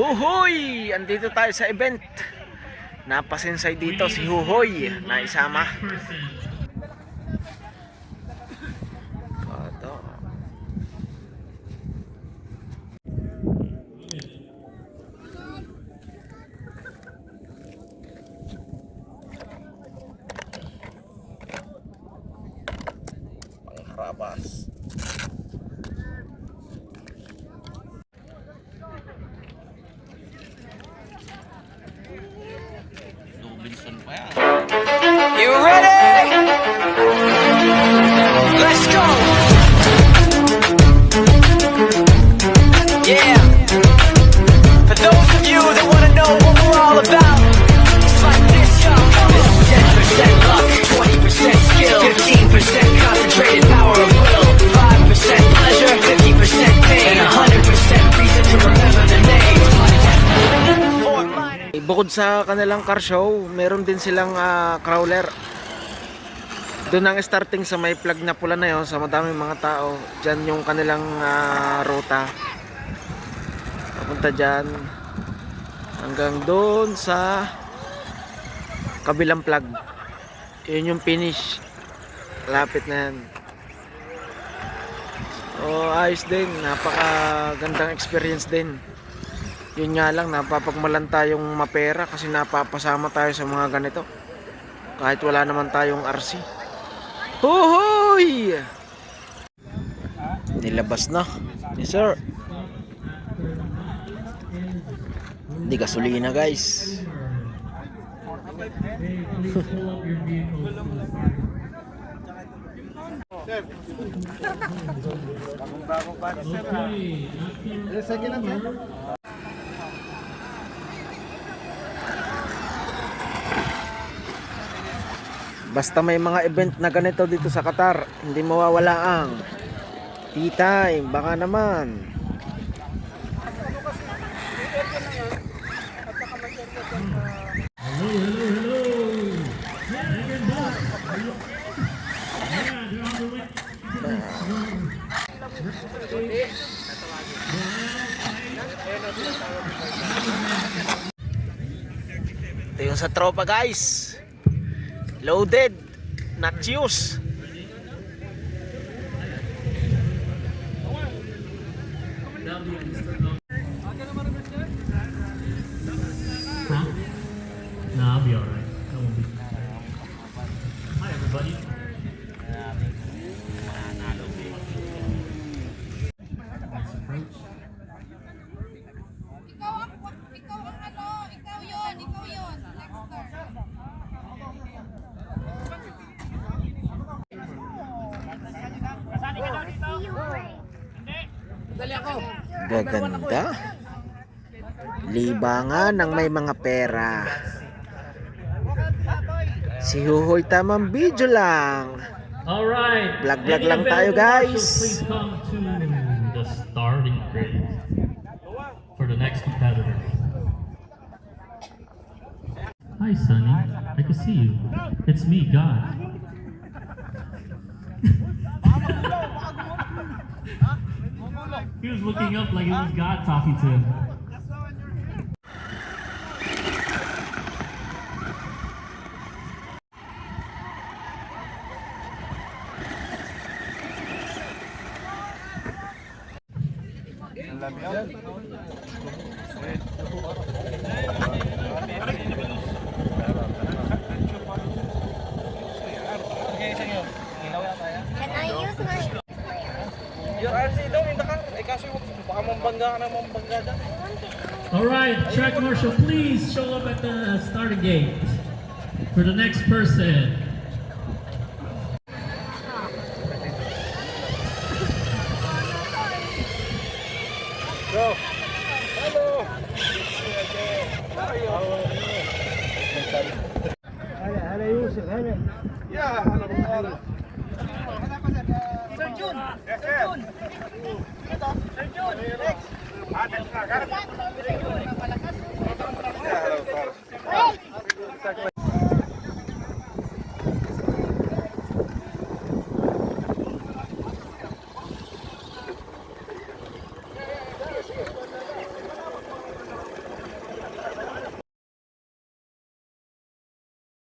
Huhoy! Andito tayo sa event. Napasensay dito si Huhoy na isama. Kato. Pangkarabas. You ready? Let's go! Yeah! For those of you that want to know what we're all about, it's like this, y'all. It's 10% luck, 20% skill, 15% concentrated power of will, 5% pleasure, 50% pain, and 100% reason to remember the name. Bukod sa kanilang car show, meron din silang crawler. Doon ang starting sa may plug na pula na yun, sa madaming mga tao. Diyan yung kanilang ruta. Papunta dyan hanggang doon sa kabilang plug. Yun yung finish. Lapit na yan. So ayos din, napakagandang experience din. Yun nga lang, napapagmalan tayong mapera kasi napapasama tayo sa mga ganito kahit wala naman tayong RC. Hohoy! Nilabas na. Yes sir. Hindi gasolina guys. Basta may mga event na ganito dito sa Qatar, hindi mawawala ang tea time. Baka naman ito yung sa tropa guys. Loaded, not used. Huh? Nah, I'll be alright. That won't be. Hi, everybody. Nice approach. Ikaw yun. Dexter. Gaganda. Libangan ng may mga pera. Si Huhoy tamang video lang. All right. Vlog Any lang tayo available guys. marshals, please come to the starting grid for the next competitor. Hi, Sonny. I can see you. It's me, God. He was looking up like it was God talking to him. Can I use my... Yung RC daw in the car. Eh kaso baka mambangga ka na mambangga dyan. All right, track marshal, please show up at the starting gate for the next person. Bro, hello. How are you? Hello, Yusuf. Hello. Yeah, hello. Sir Jun! Yes, sir. Sir Jun! Sir Jun! Next!